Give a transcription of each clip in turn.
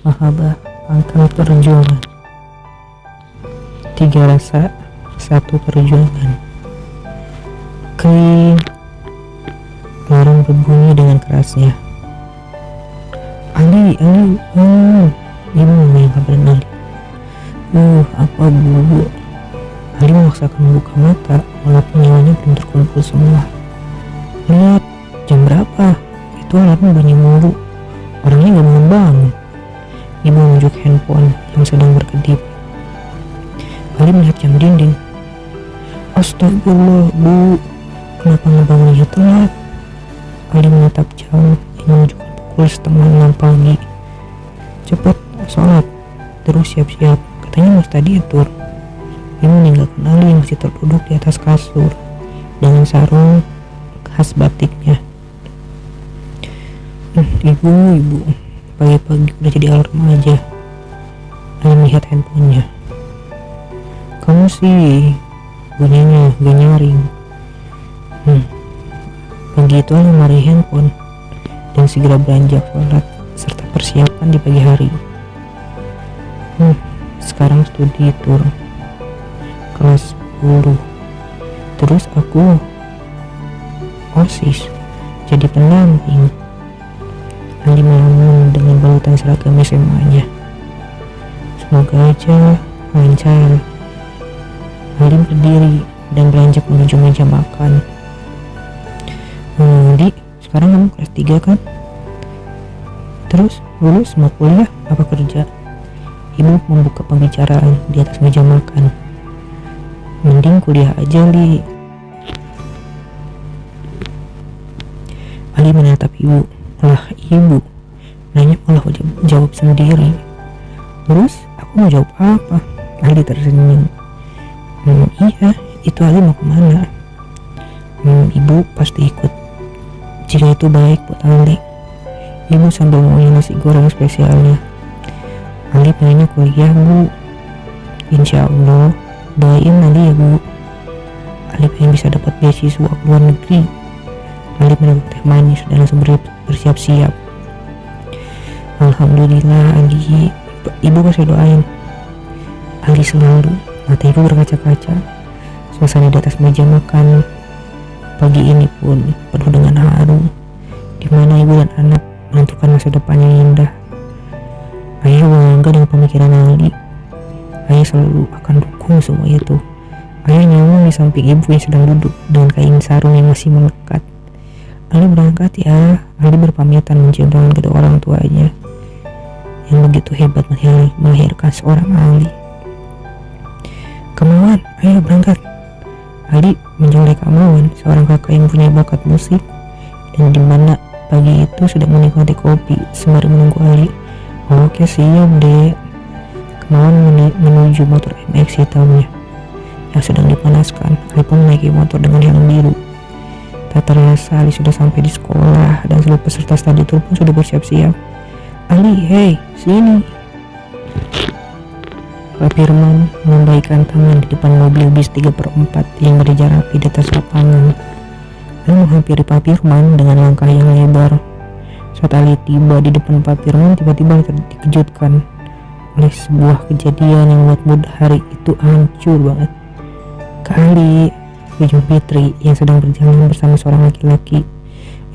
Mahabbah, pangkal perjuangan. 3 rasa, 1 perjuangan. Kling. Alarm berbunyi dengan kerasnya. Ali, ibu yang kabarin Ali. Apa bu? Ali memaksakan membuka mata walaupun nyawanya belum terkumpul semua. Lihat, jam berapa? Itu alarm bunyi mulu. Orangnya gak bangun. Ibu menunjuk handphone yang sedang berkedip. Ali melihat jam dinding. Astagfirullah bu, kenapa ngebangunnya telat? Ali menatap jam yang menunjukkan pukul 5:30 pagi. Cepat sholat, terus siap-siap, katanya mesti diatur. Ibu meninggalkan Ali yang masih terduduk di atas kasur dengan sarung khas batiknya. Ibu, pagi-pagi udah jadi alarm aja. Ali melihat handphonenya. Kamu sih bunyinya gak nyaring. Begitu Ali mari handphone dan segera beranjak sholat serta persiapan di pagi hari. Sekarang studi tour kelas 10. Terus aku OSIS jadi pendamping. Ali melamun dengan balutan seragam SMA-nya. Semoga aja lancar. Ali berdiri dan beranjak menuju meja makan. Di, sekarang kamu kelas 3 kan? Terus lulus mau kuliah apa kerja? Ibu membuka pembicaraan di atas meja makan. Mending kuliah aja, Li. Ali menatap ibu. Lah, ibu nanya malah jawab sendiri. Terus aku mau jawab apa? Ali tersenyum. Iya, itu Ali mau kemana? Ibu pasti ikut jika itu baik buat Ali. Ibu sambil mengunyah nasi goreng spesialnya. Ali pengennya kuliah bu. Insya Allah, doain Ali ya bu. Ali pengen bisa dapat beasiswa ke luar negeri. Ali meneguk teh manis dan langsung bersiap-siap. Alhamdulillah Ali, ibu kasih doain. Ali selalu, mata ibu berkaca-kaca. Suasana di atas meja makan pagi ini pun penuh dengan haru, di mana ibu dan anak menentukan masa depan yang indah. Ayah bangga dengan pemikiran Ali. Ayah selalu akan dukung semua itu. Ayah nyaman di samping ibu yang sedang duduk dengan kain sarung yang masih melekat. Ali berangkat ya. Ali berpamitan mencium tangan kedua orang tuanya yang begitu hebat melahirkan seorang Ali. Kemauan, ayo berangkat. Ali menjolek Kemauan, seorang kakak yang punya bakat musik dan dimana pagi itu sedang menikmati kopi sembari menunggu Ali. Oke siap dek. Kemauan menuju motor MX hitamnya yang sedang dipanaskan. Ali pun menaiki motor dengan helm biru. Tak terasa Ali sudah sampai di sekolah dan seluruh peserta studi tour pun sudah bersiap-siap. Ali, hei, sini. Pak Firman melambaikan tangan di depan mobil bis 3/4 yang berjajar rapi di atas lapangan. Ali menghampiri Pak Firman dengan langkah yang lebar. Saat Ali tiba di depan Pak Firman, tiba-tiba dikejutkan oleh sebuah kejadian yang membuat mood hari itu hancur banget. Kak Ali, Ujung Fitri yang sedang berjalan bersama seorang laki-laki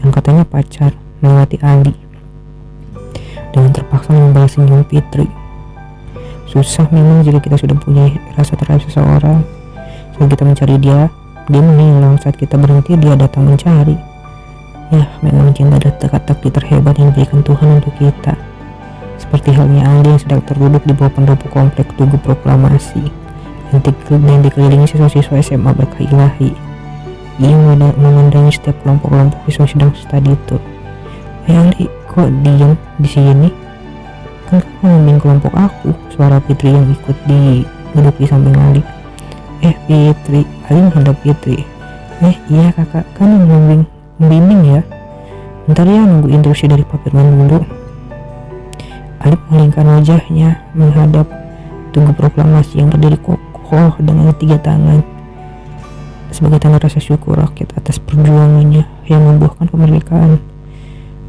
yang katanya pacar melewati Ali dengan terpaksa membalas senyum Fitri. Susah memang jika kita sudah punya rasa terhadap seseorang. Saat kita mencari dia menghilang. Saat kita berhenti, dia datang mencari. Ya, memang cinta adalah teka-teki terhebat yang diberikan Tuhan untuk kita. Seperti halnya Ali yang sedang terduduk di bawah pendopo komplek Tugu Proklamasi yang dikelilingi siswa-siswa SMA Berkah Ilahi. Ia memandangi setiap kelompok-kelompok siswa sedang studi tour. Ali, kok diam di sini? Kan kamu membimbing kelompok aku. Suara Fitri yang ikut duduk di samping Ali. Fitri, Ali menghadap Fitri. Iya kakak, kan yang membimbing ya. Bentar ya, nunggu instruksi dari Pak Firman dulu. Ali mengalingkan wajahnya menghadap Tugu Proklamasi yang berdiri kokoh dengan 3 tangan sebagai tanda rasa syukur rakyat atas perjuangannya yang membuahkan kemerdekaan.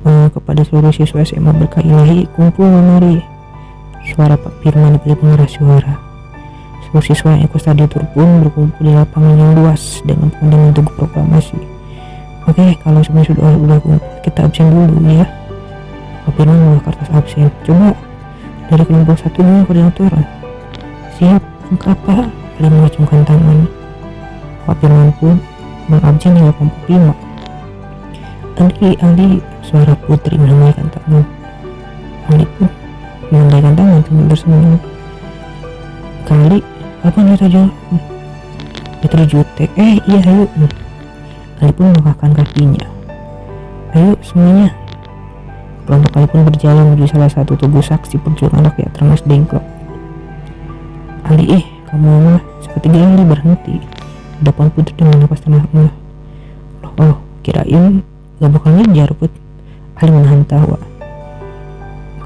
Kepada seluruh siswa SMA Berkah Ilahi, kumpul mari. Suara Pak Firman diberi pengeras suara. Seluruh siswa yang ikut study tour pun berkumpul di lapangan yang luas dengan pemandangan tugu proklamasi. Oke, kalau semuanya sudah kumpul, kita absen dulu ya. Pak Firman membawa kertas absen. Coba dari kelompok 1 dulu koordinator. Siap, angka apa? Ali mengacungkan tangan. Pak Firman pun mengabsen hingga kelompok 5. Ali, suara Putri melambaikan tangan. Ali pun melambaikan tangan sambil tersenyum. Kali, apa nih saja? Putri jutek. Iya ayo. Ali pun melangkahkan kakinya. Ayo semuanya. Kelompok Ali pun berjalan menuju salah satu tugu saksi perjuangan rakyat Rengas Dengklok. Ali, kamu mah? Seketika Ali berhenti di depan Putri dengan napas tenang. Oh, kirain gak bakal ngejar, Put. Ali menahan tawa.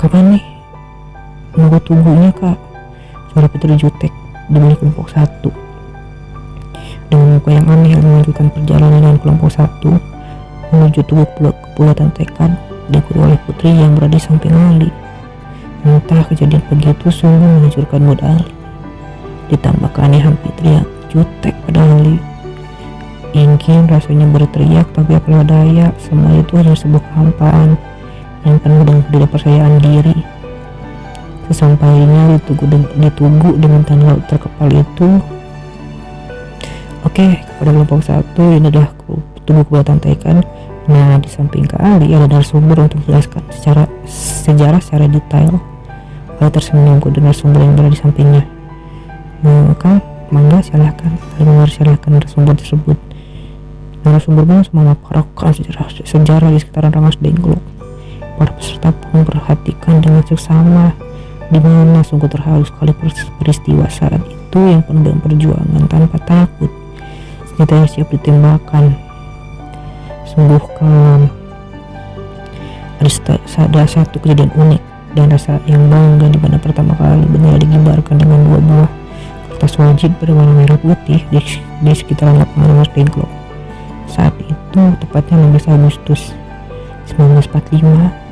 Kapan nih? Nunggu tubuhnya, Kak. Suara Putri jutek di balik kelompok 1. Dengan muka yang aneh, Ali melanjutkan perjalanan dengan kelompok 1 menuju tugu kepulauan Tekad, diikuti oleh Putri yang berada di samping Ali. Entah kejadian begitu sungguh menghancurkan mood Ali. Ditambah keanehan Putri yang jutek pada Ali. Ingin rasanya berteriak, tapi apa daya, semua itu hanya sebuah kehampaan yang penuh dengan ketidakpercayaan diri. Sesampainya di tugu dengan tanah laut terkepal itu. Oke, kepada kelompok 1 ini adalah tugu kepulauan Tekad. Nah, di samping ke Ali ada narasumber untuk menjelaskan sejarah secara detail. Ali tersenyum ke narasumber yang berada di sampingnya. Kang, mangga silahkan. Ali mempersilahkan narasumber tersebut. Narasumber pun memaparkan sejarah di sekitaran Rengas Dengklok. Para peserta pun memperhatikan dengan seksama di mana sungguh terharu sekali peristiwa saat itu yang penuh dengan perjuangan tanpa takut. Senjata yang siap ditembakkan. Sungguh kelam. Ada satu kejadian unik dan rasa yang bangga di mana pertama kali bendera digibarkan dengan 2 buah kertas wajib berwarna merah putih di sekitaran lapangan Rengas Dengklok. Saat itu tepatnya 16 Agustus 1945.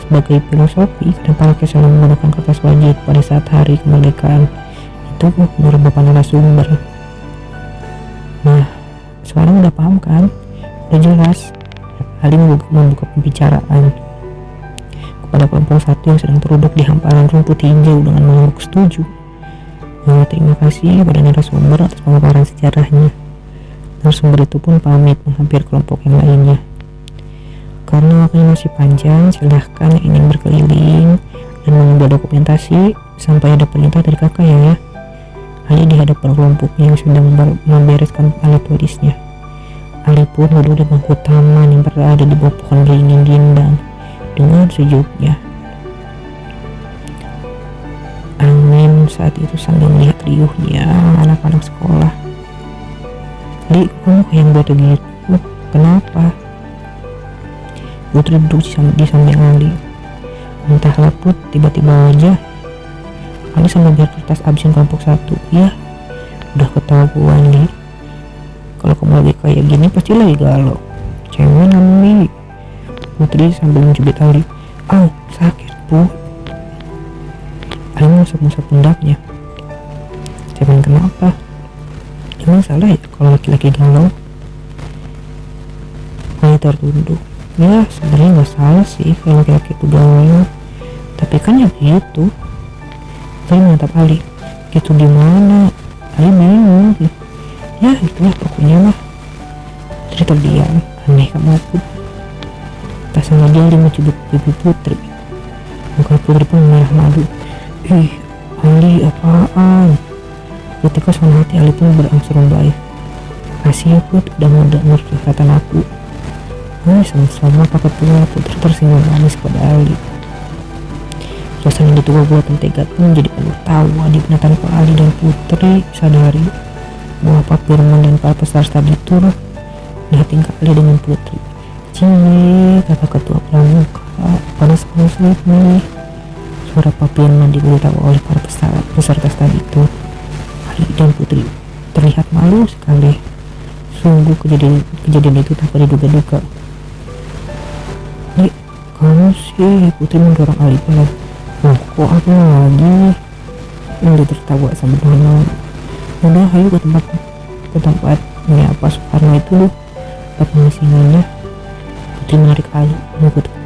Sebagai filosofi, kenapa rakyat selalu menggunakan kertas wajib pada saat hari kemerdekaan? Itu menurut Bapak narasumber. Nah, sekarang udah paham kan? Udah jelas. Ali membuka pembicaraan kepada kelompok 1 yang sedang terduduk di hamparan rumput hijau dengan mengangguk setuju. Terima kasih kepada narasumber atas pemaparan sejarahnya. Narasumber itu pun pamit menghampiri kelompok yang lainnya. Karena waktunya masih panjang, silahkan yang ingin berkeliling dan mengambil dokumentasi sampai ada perintah dari kakak ya. Ali di hadapan kelompoknya yang sedang membereskan alat tulisnya. Ali pun duduk di bangku taman yang berada di bawah pohon beringin rindang dengan sejuknya. Angin saat itu sambil melihat riuhnya anak-anak sekolah. Di, kamu kayak buat gitu? Kenapa? Putri duduk di samping Ali. Entahlah Put, tiba-tiba aja Ali sambil lihat kertas absen kelompok 1. Ya, udah ketahuan nih. Kalau kamu lagi kayak gini pasti lagi galau. Cewek Nami. Putri sambil mencubit Ali. Sakit Put. Ali ngusap-ngusap pundaknya. Cewek kenapa? Emang salah ya kalau laki-laki galau? Ali tertunduk. Ya sebenarnya nggak salah sih kalau laki-laki itu galau. Tapi kan ya gitu. Saya menatap Ali. Gitu gimana? Ali bingung. Ya itulah pokoknya mah. Putri terdiam. Aneh kamu Put. Tak sengaja Ali mencubit pipi Putri. Muka Putri pun merah malu. Ali apaan? Ketika suara hati Ali pun berangsur membaik. Kasih ya Put, udah mau denger curhatan aku. Sama-sama pakai pula. Putri tersenyum manis pada Ali. Suasana di tubuh buatan Tekad pun menjadi penuh tawa di mana tanpa Ali dan Putri sadari bahwa Pak Firman dan para peserta di tour melihat tingkah Ali dengan Putri. Cie, kata ketua pramuka, panas nih. Suara Pak Firman diberitahu oleh para peserta studi tour. Ali dan Putri terlihat malu sekali. Sungguh kejadian itu tanpa diduga-duga. Kamu sih, Putri mendorong Ali pelan. Oh, kok aku lagi? Yang tertawa sambil menolak. Udah, ayo ke tempatnya apa Soekarno itu loh, tempat pengasingannya. Putri menarik Ali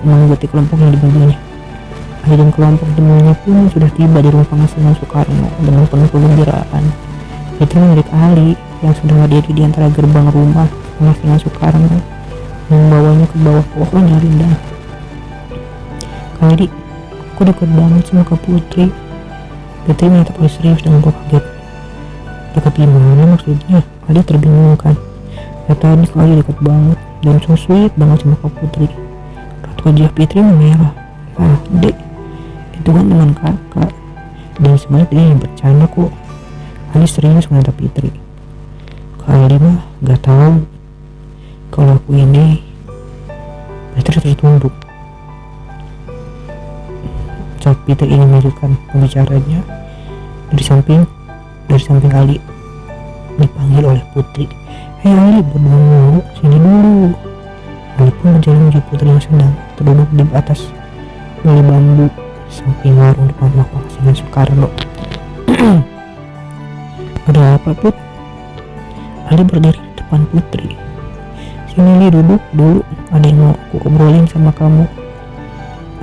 mengikuti kelompok yang dibantunya. Ali dan kelompok temannya pun sudah tiba di rumah pengasingan Soekarno dengan penuh kegembiraan. Putri menarik Ali yang sudah berdiri di antara gerbang rumah pengasingan Soekarno, membawanya ke bawah pohon yang rindang. Kali, aku dekat banget sama Kak Putri. Putri menatap Ali serius dengan kaget. Dekat gimana maksudnya? Ali terbingungkan. Ya tadi kali dekat banget dan so sweet banget sama Kak Putri. Raut wajah Putri memerah. Ah, dek, itu kan teman kakak. Dan sebenarnya dia yang bercanda kok. Ali serius menatap Putri. Kali mah gak tahu kalau aku ini. Putri tertunduk. Saat Putri ingin melanjutkan pembicaranya, dari samping Ali dipanggil oleh Putri. Hei Ali, berdua dulu, sini dulu. Ali pun berjalan menuju Putri yang sedang terduduk di atas beli bambu samping warung depan rumah pengasingan Soekarno. Ada apa, Put? Ali berdiri di depan Putri. Sini Ali, duduk dulu, ada yang mau aku obrolin sama kamu.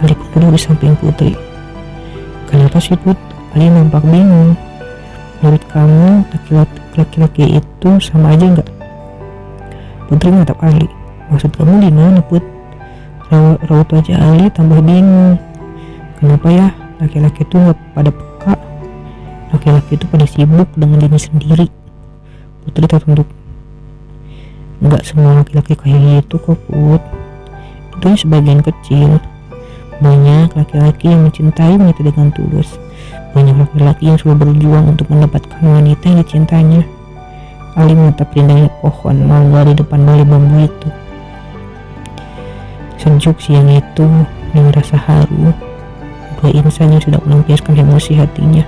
Ali pun duduk di samping Putri. Kenapa sih, Put? Ali nampak bingung. Menurut kamu laki-laki itu sama aja nggak? Putri menatap Ali. Maksud kamu gimana, Put? Raut wajah Ali tambah bingung. Kenapa ya laki-laki itu nggak pada peka? Laki-laki itu pada sibuk dengan diri sendiri. Putri tertunduk. Nggak semua laki-laki kayak gitu kok, Put. Itu sebagian kecil. Banyak laki-laki yang mencintai wanita dengan tulus. Banyak laki-laki yang selalu berjuang untuk mendapatkan wanita yang dicintainya. Ali menatap rindangnya pohon mangga di depan bali bambu itu. Sejuk siang itu dengan rasa haru, dua insan yang sudah melampiaskan emosi hatinya.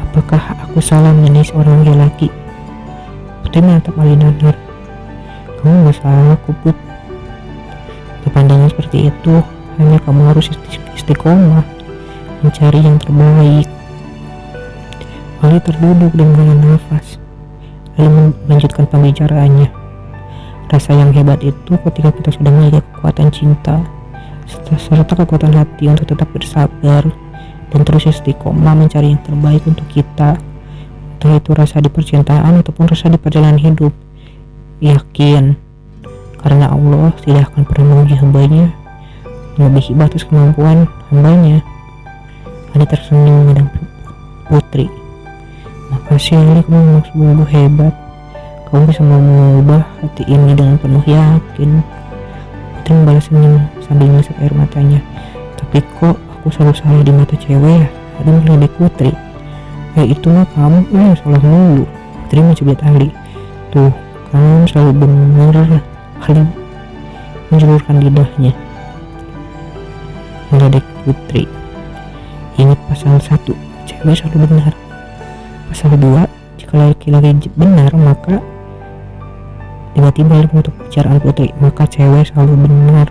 Apakah aku salah mengenai seorang laki-laki? Putri menatap Ali nanar. Kamu gak salah, Put. Berpandangan seperti itu, hanya kamu harus istiqomah mencari yang terbaik. Ali terduduk dan menghela nafas, lalu melanjutkan pembicaraannya. Rasa yang hebat itu ketika kita sudah melihat kekuatan cinta serta kekuatan hati untuk tetap bersabar dan terus istiqomah mencari yang terbaik untuk kita, entah itu rasa di percintaan ataupun rasa di perjalanan hidup. Yakin, karena Allah tidak akan pernah menguji hambanya melebihi batas kemampuan hambanya. Ali tersenyum memandang Putri. Makasih Ali, kamu memang sungguh hebat. Kamu bisa mengubah hati ini dengan penuh yakin. Putri membalas senyum sambil mengusap air matanya. Tapi kok aku selalu salah di mata cewek ya? Ada meledek Putri. Itu mah kamu yang salah mulu. Putri mencubit Ali. Tuh kan selalu benar. Ali menjulurkan lidahnya meledek Putri. Ingat pasal 1, cewek selalu benar. Pasal 2, jika laki-laki benar maka tiba-tiba menutup bicaraan Putri, maka cewek selalu benar.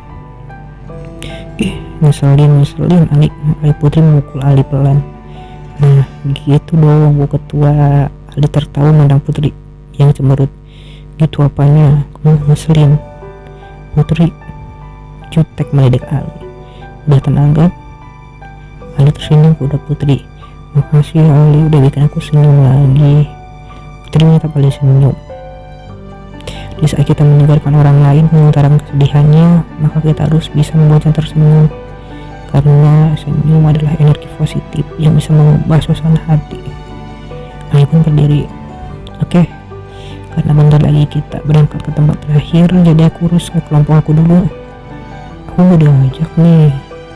Ngeselin Ali. Putri memukul Ali pelan. Nah gitu dong Bu Ketua. Ali tertawa memandang Putri yang cemberut. Gitu apanya, kamu ngeselin? Putri jutek meledek Ali. Udah tenang kan? Ali tersenyum kepada Putri. Makasih Ali, udah bikin aku senyum lagi. Putri menatap Ali senyum. Di saat kita meninggalkan orang lain mengutarakan kesedihannya, maka kita harus bisa membuatnya tersenyum. Karena senyum adalah energi positif yang bisa mengubah suasana hati. Ali pun berdiri. Oke, karena bentar lagi kita berangkat ke tempat terakhir, jadi aku urus ke kelompok aku dulu. Aku udah ngajak nih.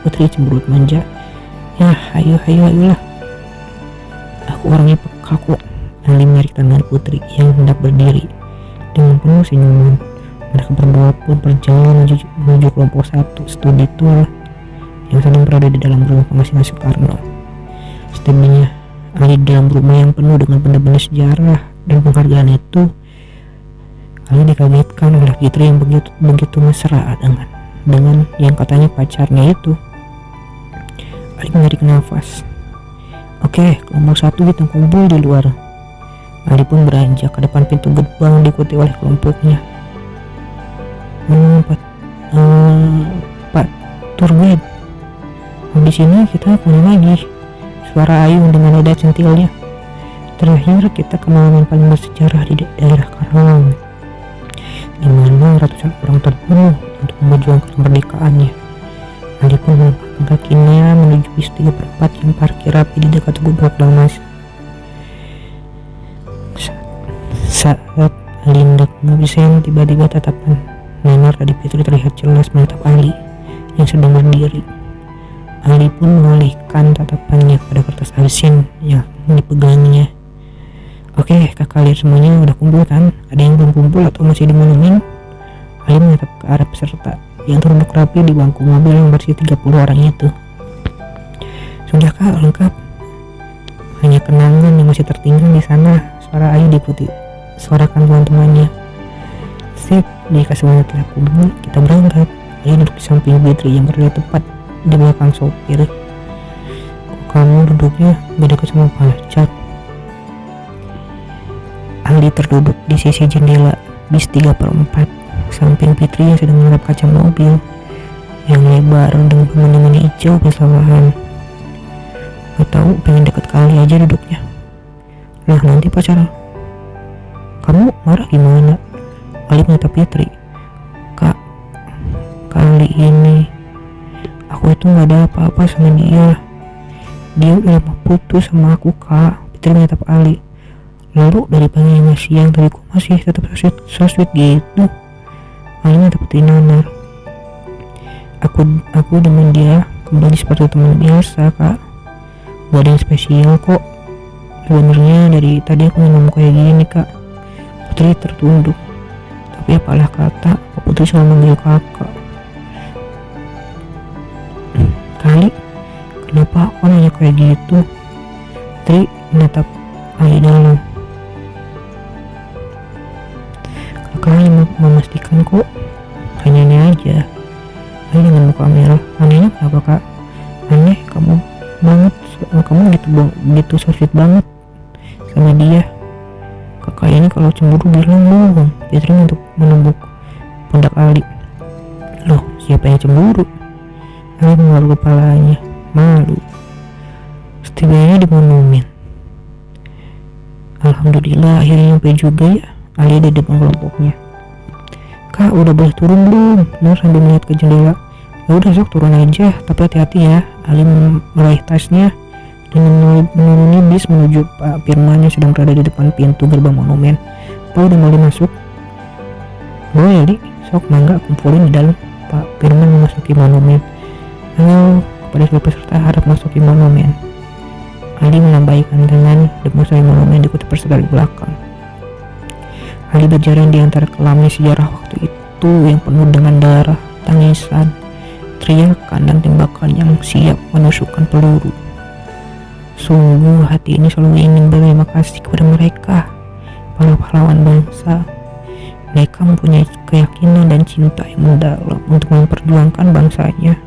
Putri cemberut manja. Ya, ayolah. Aku orangnya peka kok. Ali menarik tangan Putri yang hendak berdiri. Dengan penuh senyuman, mereka berdua pun berjalan menuju kelompok 1 studi tour yang sedang berada di dalam rumah pengasingan Soekarno. Setibanya Ali di dalam rumah yang penuh dengan benda-benda sejarah dan penghargaan itu, Ali dikagetkan oleh Putri yang begitu mesra dengan yang katanya pacarnya itu. Ali menarik nafas. Oke, kelompok 1 kita kumpul di luar. Ali pun beranjak ke depan pintu gerbang diikuti oleh kelompoknya. Pak Turwid, di sini kita kemana lagi? Suara Ayu dengan nada centilnya. Terakhir kita ke monumen paling bersejarah di daerah Karawang, di mana ratusan orang terbunuh untuk memperjuangkan kemerdekaannya. Ali pun melangkahkan kakinya menuju bis 3/4 yang parkir rapi di dekat Tugu Proklamasi. Saat Ali hendak menghabiskan, tiba-tiba tatapan Nenar tadi Fitri terlihat jelas menatap Ali yang sedang berdiri. Ali pun mengalihkan tatapannya pada kertas absen yang dipegangnya. Oke, kakak lihat semuanya udah kumpul kan? Ada yang belum kumpul atau masih di monumen? Ali menatap ke arah peserta yang terduduk rapi di bangku mobil yang bersih 30 orang itu. Sudah kak, lengkap. Hanya kenangan yang masih tertinggal di sana. Suara Ayu diikuti suarakan teman-temannya. Sip, jika semuanya telah kumpul, kita berangkat. Ali duduk di samping Fitri yang berada tepat di belakang sopir. Kok kamu duduknya beda dekat sama pacar? Ali terduduk di sisi jendela bis 3/4 samping Fitri yang sedang menatap kaca mobil yang lebar dengan pemandangan hijau bersamaan. Gak tahu, pengen deket kali aja duduknya. Lah nanti pacar kamu marah gimana? Ali menatap Fitri. Kak, kali ini aku itu gak ada apa-apa sama dia. Dia udah lama putus sama aku kak. Fitri menatap Ali. Lalu dari pagi hingga siang tadi kok masih tetap so sweet gitu? Ali menatap Nanar. Aku dengan dia kembali seperti teman biasa kak. Gak ada yang spesial kok. Sebenarnya dari tadi aku ngomong kayak gini kak. Putri tertunduk. Tapi apalah kata, Putri selalu manggil kakak. Kali, kenapa aku nanya kayak gitu? Putri menatap Ali dalam. Kakak hanya memastikan kok. Hanya aneh aja. Ali dengan muka merah. Anehnya kenapa kak? Aneh kamu banget. Kamu gitu so sweet banget sama dia. Kakak ini kalau cemburu bilang dong. Fitri untuk menembuk pundak Ali. Loh, siapa yang cemburu? Ali mengalu kepalanya, malu. Setibanya di monumen. Alhamdulillah akhirnya nyampe juga ya. Ali ada di depan kelompoknya. Kak, udah boleh turun belum? Nur sambil melihat ke jendela. Ya udah sok turun aja, tapi hati-hati ya. Ali meraih tasnya dan menuruni bis menuju Pak Firman yang sedang berada di depan pintu gerbang monumen. Pak udah mulai masuk. Boleh Li, sok mangga kumpulin di dalam. Pak Firman memasuki monumen. Halo kepada seluruh peserta harap masuki monumen. Ali melambaikan tangan dan memasuki monumen diikuti peserta di belakang. Ali berjalan di antara kelamnya sejarah waktu itu yang penuh dengan darah, tangisan, teriakan dan tembakan yang siap menusukkan peluru. Sungguh hati ini selalu ingin berterima kasih kepada mereka, para pahlawan bangsa. Mereka mempunyai keyakinan dan cinta yang mendalam untuk memperjuangkan bangsanya,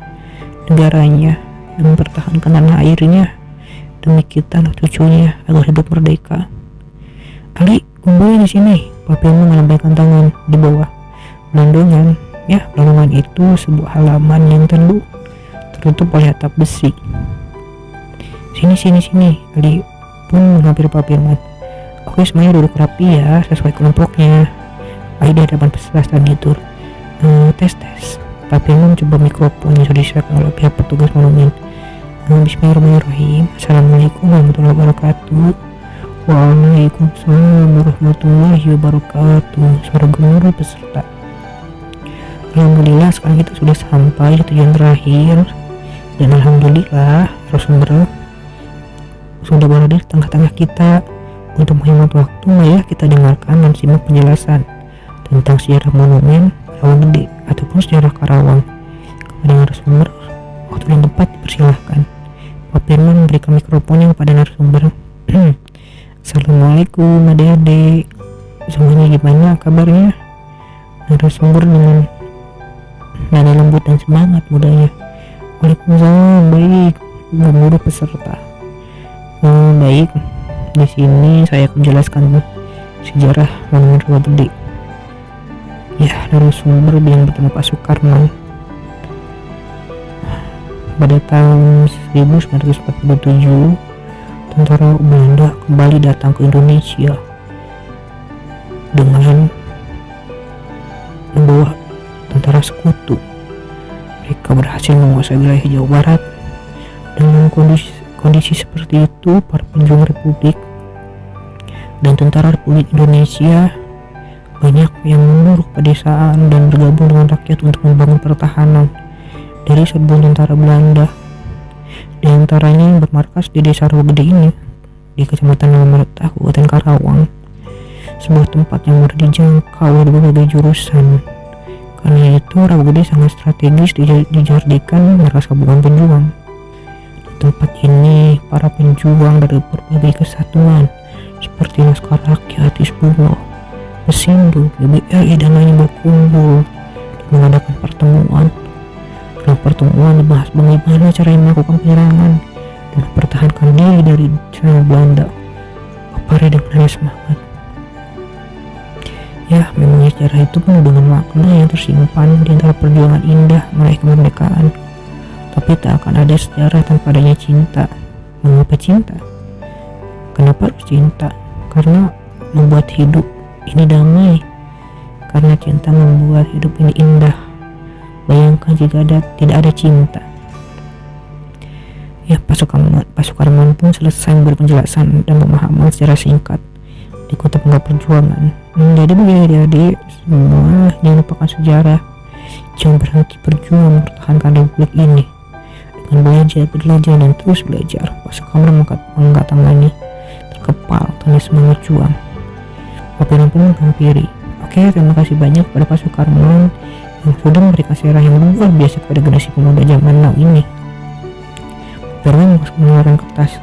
negaranya, dan mempertahankan tanah airnya demi kita anak cucunya agar hidup merdeka. Ali, kumpulin di sini. Pak Firman melambaikan tangan di bawah pelandungan. Ya, pelandungan itu sebuah halaman yang teduh tertutup oleh atap besi. Sini. Ali pun menghampiri Pak Firman. Oke, semuanya duduk rapi ya, sesuai kelompoknya. Ali di hadapan peserta gitu. Tes. Pak Firman coba mikrofon yang sudah disiapkan oleh pihak petugas monumen. Bismillahirrahmanirrahim. Assalamualaikum warahmatullahi wabarakatuh. Waalaikumsalam warahmatullahi wabarakatuh. Suara gemuruh peserta. Alhamdulillah sekarang kita sudah sampai di tujuan terakhir. Dan alhamdulillah narasumber sudah berada di tengah-tengah kita. Untuk menghemat waktu, mari kita dengarkan dan simak penjelasan tentang sejarah monumen Karawang Gede ataupun sejarah Karawang. Kepada narasumber, waktu dan tempat dipersilahkan. Pak Firman memberikan mikrofonnya kepada narasumber. Assalamualaikum adik-adik, semuanya gimana kabarnya? Narasumber dengan nada lembut dan semangat mudanya. Waalaikumsalam, baik. membunuh peserta. Baik, di sini saya akan jelaskan sejarah Monumen Rawa Gede. Ya, narasumber yang bertemu Pak Sukarman. Pada tahun 1947, tentara Belanda kembali datang ke Indonesia dengan membawa tentara sekutu. Mereka berhasil menguasai wilayah Jawa Barat. Dengan kondisi seperti itu, para pejuang Republik dan tentara Republik Indonesia banyak yang mundur ke pedesaan dan bergabung dengan rakyat untuk membangun pertahanan dari serbuan tentara Belanda. Di antaranya yang bermarkas di desa Rawa Gede ini, di Kecamatan Ngamret, Kabupaten Karawang, sebuah tempat yang mudah dijangkau oleh berbagai jurusan. Karena itu Rawa Gede sangat strategis dijadikan markas gabungan pejuang. Di tempat ini para pejuang dari berbagai kesatuan seperti Laskar Rakyat, Hizbullah, Pesindo, GBRI dan lainnya berkumpul dan mengadakan pertemuan. Dalam pertemuan dibahas bagaimana cara melakukan penyerangan dan mempertahankan diri dari serangan Belanda. Papari dengan nada semangat. Ya, memang sejarah itu penuh dengan makna yang tersimpan di antara perjuangan indah meraih kemerdekaan. Tapi tak akan ada sejarah tanpa adanya cinta. Mengapa cinta? Kenapa harus cinta? Karena membuat hidup ini damai. Karena cinta membuat hidup ini indah. Bayangkan jika tidak ada cinta. Ya, Pak Sukarman pun selesai memberi penjelasan dan pemahaman secara singkat di Kota Bangga Perjuangan. Jadi bagi adik-adik semua, jangan lupakan sejarah. Jangan berhenti berjuang mempertahankan republik ini. Dengan belajar dan terus belajar, Pak Sukarman mengangkat tangannya terkepal tanda semangat juang. Pak Firman pun menghampiri. Oke, terima kasih banyak kepada Pak Sukarman yang sudah memberikan sejarah yang luar biasa kepada generasi pemuda zaman now ini. Firman mengeluarkan kertas.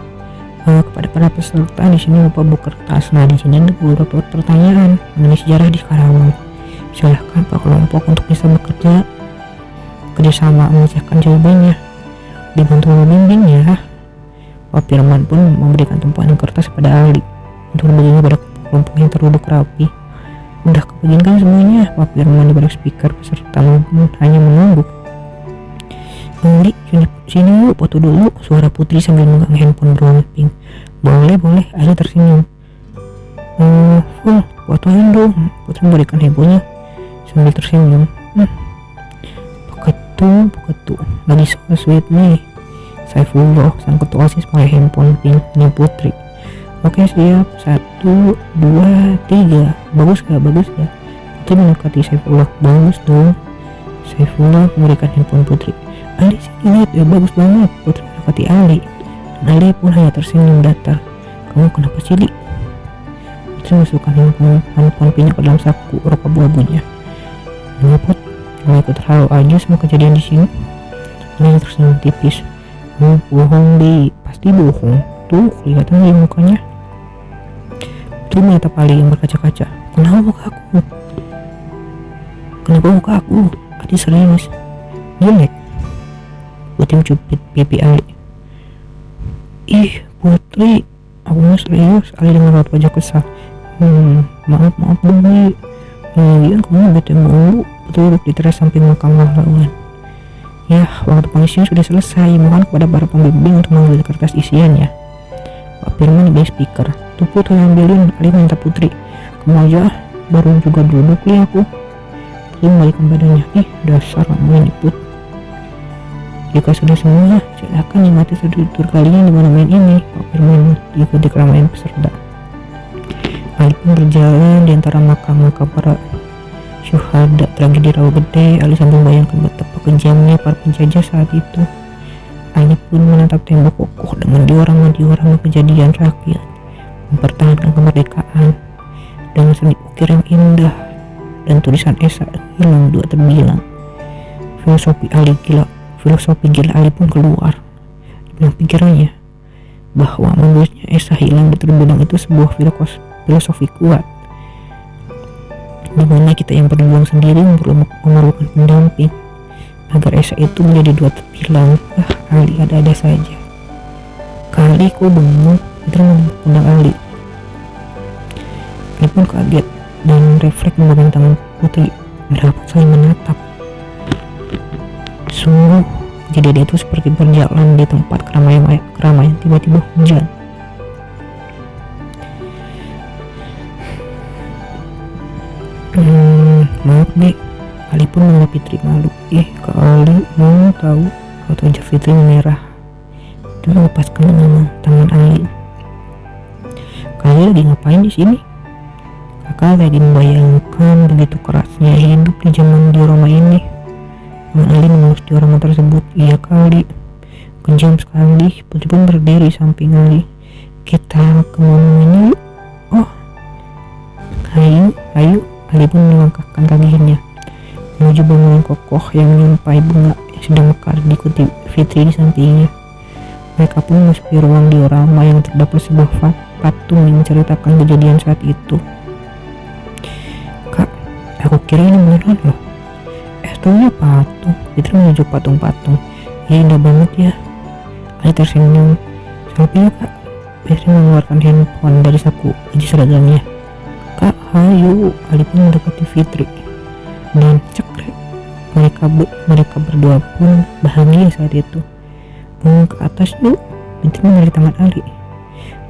Kepada para peserta di sini lupa buku kertas. Nah, di sini ada beberapa pertanyaan mengenai sejarah di Karawang. Silahkan Pak kelompok untuk bisa bekerja kerjasama mengerjakan jawabannya. Dibantu membimbing ya. Pak Firman pun memberikan tumpuan kertas kepada Ali untuk membaginya pada kelompok yang terduduk rapi. Udah kebagian kan semuanya? Pak Firman di balik speaker, peserta hanya menunggu. Ali, sini yuk foto dulu, suara Putri sambil memegang handphone berwarna pink. Boleh, Ali tersenyum. Fotoin dong. Putri memberikan handphonenya sambil tersenyum. Beketu, lagi so sweet nih. Saifullah, sang ketua OSIS pakai handphone pink ini Putri. Oke, siap. 1, 2, 3. Bagus gak? Putri mendekati Saifullah. Bagus dong. Saifullah memberikan handphone Putri. Ali, sini lihat ya, bagus banget. Putri mendekati Ali. Dan Ali pun hanya tersenyum datar. Kamu kenapa sih, Li? Putri masukkan handphone pinya ke dalam saku rok abu-abunya. Put, cuma ikut terharu aja sama kejadian di sini. Ali tersenyum tipis. Bohong, Li. Pasti bohong. Tuh, kelihatan di mukanya. Putri menatap Ali yang berkaca-kaca. Kenapa muka aku? Adi serius. Jelek. Putri mencubit pipi Ali. Ih, Putri, aku mah serius. Ali dengan raut wajah kesal. Maaf dong, Li. Lagian kamu bete mulu. Putri duduk di teras samping makam pahlawan. Ya, waktu pengisian sudah selesai. Mohon kepada para pembimbing untuk mengambil kertas isiannya. Pak Firman di speaker. Tuh Putri ambilin. Ali minta Putri. Kamu aja, baru juga duduk Li aku. Putri membalikkan badannya. Ih, dasar kamu ini Put. Jika sudah semua, silakan nikmati tutur kalian di monumen ini. Pak Firman diikuti keramaian peserta. Ali pun berjalan di antara makam-makam para syuhada tragedi Rawa Gede. Ali sambil membayangkan betapa kejamnya para penjajah saat itu. Ali pun menatap tembok kokoh dengan diorama-diorama kejadian rakyat mempertahankan kemerdekaan dengan seni ukir yang indah dan tulisan Esa hilang dua terbilang. Filosofi gila Ali pun keluar dalam pikirannya bahwa membuatnya Esa hilang dan terbilang itu sebuah filosofi kuat, dimana kita yang berjuang sendiri memerlukan pendamping agar Esa itu menjadi dua terbilang. Ali ada-ada saja. Kali kok bengong. Fitri menendang Ali. Ali pun kaget dan refleks memegang tangan Putri. Mereka saling menatap. Sungguh kejadian itu seperti berjalan di tempat keramaian tiba-tiba hujan. Maaf deh. Ali pun menganggap Fitri malu. Kak Ali mau tahu? Wajah Fitri memerah. Dia melepaskan tangan Ali. Kalian lagi ngapain di sini? Kakak lagi membayangkan begitu kerasnya hidup di zaman diorama ini. Tangan Ali mengelus diorama tersebut. Iya kali. Kejam sekali. Putri pun berdiri samping Ali. Kita ke momen ini yuk. Oh, ayo. Ali pun melangkahkan kakinya menuju bangunan kokoh yang menyampai bunga yang sedang mekar, diikuti Fitri di sampingnya. Mereka pun memasuki ruang diorama yang terdapat sebuah patung yang menceritakan kejadian saat itu. Kak, aku kira ini beneran loh. Taunya patung. Fitri menuju patung-patung. Ya indah banget ya. Ali tersenyum. Selfie kak. Fitri mengeluarkan handphone dari saku baju seragamnya. Kak, ayo. Ali pun mendekati Fitri dan cekrek. Mereka berdua pun bahagia saat itu. Bangun ke atas yuk. Fitri menarik tangan Ali.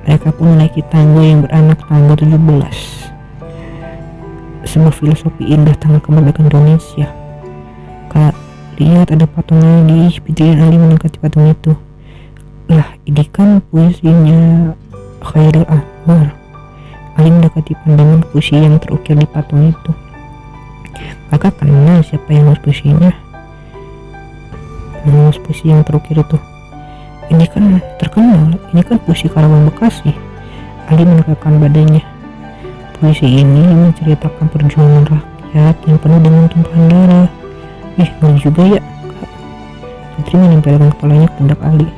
Mereka pun menaiki tangga yang beranak tangga 17. Sebuah filosofi indah tentang kemerdekaan Indonesia. Kak, lihat ada patung lagi. Fitri dan Ali mendekati patung itu. Lah, ini kan puisinya Khairil Anwar. Ali mendekati pandangan puisi yang terukir di patung itu. Kakak kenal siapa yang nulis puisinya? Menulis puisi yang terukir itu. Ini kan terkenal. Ini kan puisi Karawang Bekasi. Ali menegakkan badannya. Puisi ini menceritakan perjuangan rakyat yang penuh dengan tumpahan darah. Ngeri juga ya, Kak. Fitri menempelkan kepalanya ke pundak Ali.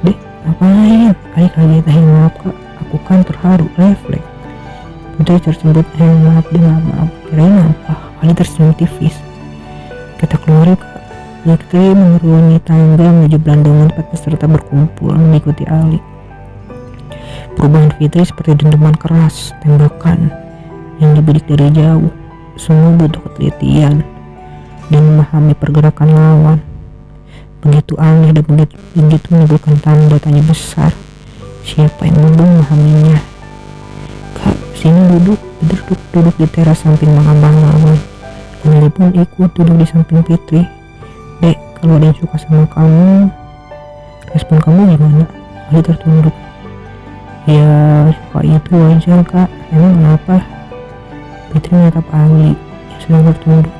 Dek, ngapain? Ali kaget. Maaf kak, aku kan terharu, refleks. Putri tersebut, maaf deh, maaf. Kirain apa? Ali tersenyum tipis. Kita keluar yuk kak. Fitri mengerungi tangga menuju belandongan tempat peserta berkumpul mengikuti Ali. Perubahan Fitri seperti dentuman keras, tembakan yang dibidik dari jauh. Semua butuh ketelitian dan memahami pergerakan lawan. Begitu aneh dan begitu menimbulkan tanda tanya besar. Siapa yang mampu memahaminya? Kak, sini duduk di teras samping makam pahlawan. Ali pun ikut duduk di samping Fitri. Dek, kalau ada yang suka sama kamu, respon kamu gimana? Ali tertunduk. Ya, suka itu wajar kak. Emang kenapa? Fitri menatap Ali yang sedang tertunduk.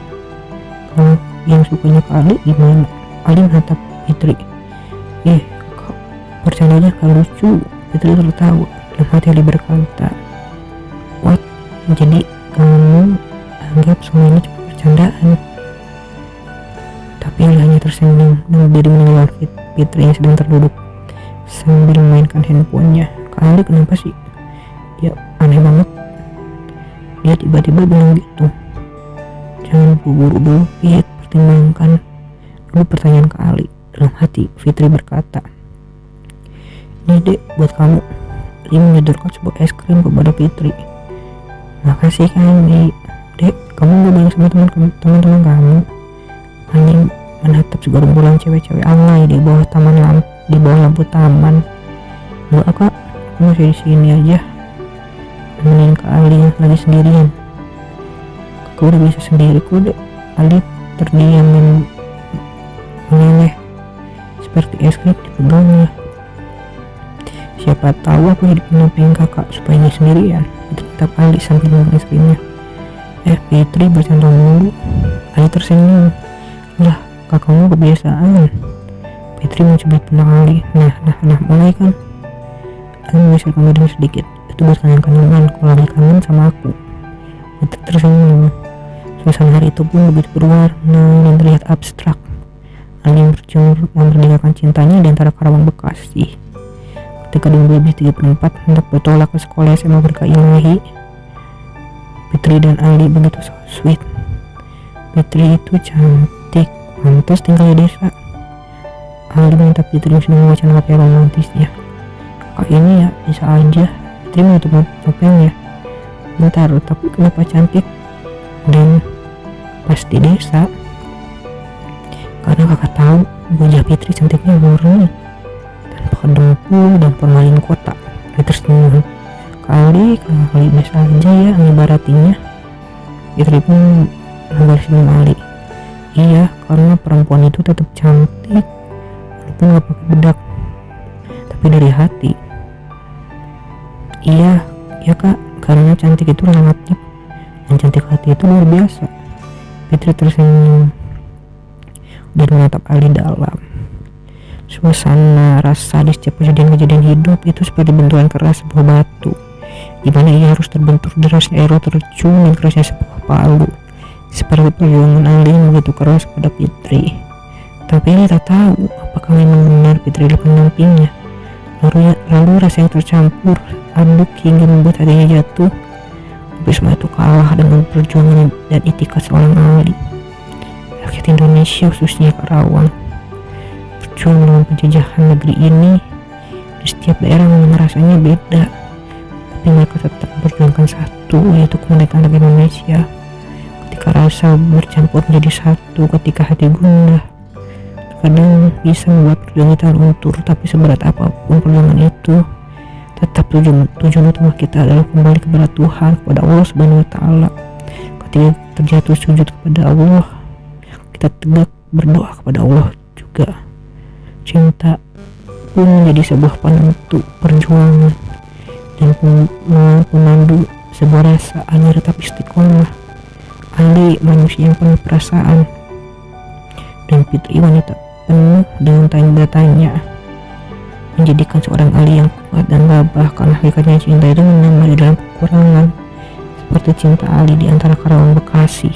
Kalau yang sukanya ke Ali gimana? Ali menatap Fitri. Kak, bercandanya kan lucu. Fitri tertawa. Dalam hati Ali berkata, what? Jadi kamu anggap semua ini cuma bercandaan? Tapi Ali hanya tersenyum dan berdiri menengok Fitri yang sedang terduduk sambil memainkan handphonenya. Kak Ali kenapa sih? Ya aneh banget. Dia tiba-tiba bilang gitu. Jangan buru-buru dulu, pertimbangkan dulu pertanyaan Kak Ali. Dalam hati Fitri berkata, ini dek buat kamu. Ali menyodorkan sebuah es krim kepada Fitri. Makasih kan dek, kamu gak bilang sama teman-teman kamu? Ali menatap segerombolan cewek-cewek alay di bawah lampu taman. Enggak kak, aku masih di sini aja nemenin Kak Ali yang lagi sendirian. Aku udah bisa sendiri kok dek. Ali terdiam dan meleleh seperti es krim dipegangnya. Siapa tahu aku jadi pendamping kakak supaya dia sendirian. Itu tetap Ali sambil memegang es krimnya. Fitri bercanda mulu. Ali tersenyum. Lah, kakakmu kebiasaan. Fitri mencubit pundak Ali. Nah, mulai kan? Ali menggeserkan badan sedikit. Itu buat kangen-kangenan kalau lagi kangen sama aku. Fitri tersenyum. Suasana hari itu pun begitu berwarna dan terlihat abstrak. Ali yang memperdengarkan cintanya di antara Karawang Bekasi. Ketika 2034 hendak bertolak ke sekolah SMA Berkah Ilahi, Fitri dan Ali begitu so sweet. Fitri itu cantik, pantas tinggal di desa. Ali minta Fitri sedang membaca novel romantisnya. ini ya bisa aja Fitri menutup topengnya. Bentar, tapi kenapa cantik dan pas di desa? Karena kakak tahu wajah Fitri cantiknya murni tanpa dengkul dan formalin kota. Dia tersenyum. Kali biasa aja ya ngibaratinya. Fitri pun membalas senyum Ali. Iya, karena perempuan itu tetap cantik walaupun gak pakai bedak, tapi dari hati. Iya kak, karena cantik itu relatif dan cantik hati itu luar biasa. Fitri tersenyum dan menatap Ali dalam. Suasana rasa di setiap kejadian-kejadian hidup itu seperti benturan keras sebuah batu, di mana ia harus terbentur derasnya air terjun dan kerasnya sebuah palu. Seperti perjuangan Ali yang begitu keras pada Fitri. Tapi ia tak tahu apakah memang benar Fitri dapat menampingnya. Lalu rasa yang tercampur aduk hingga membuat hatinya jatuh. Tapi semua itu kalah dengan perjuangan dan itikat seorang Ali. Rakyat Indonesia khususnya Karawang berjuang melawan penjajahan negeri ini. Di setiap daerah memang rasanya beda, tapi mereka tetap berjuangkan satu, yaitu kemerdekaan Indonesia. Ketika rasa bercampur menjadi satu, ketika hati gundah, terkadang bisa membuat perjuangan kita luntur. Tapi seberat apapun perjuangan itu, tetap tujuan utama kita adalah kembali kepada Tuhan, kepada Allah Subhanahu wa Ta'ala. Ketika terjatuh sujud kepada Allah, kita tegak berdoa kepada Allah juga. Cinta pun menjadi sebuah penentu perjuangan dan pemandu sebuah rasa. Ali tetap istiqomah. Ali manusia yang penuh perasaan, dan Fitri wanita penuh dengan tanda tanya, menjadikan seorang Ali yang kuat dan gagah. Karena hakikatnya cinta itu menambah dalam kekurangan, seperti cinta Ali di antara Karawang Bekasi.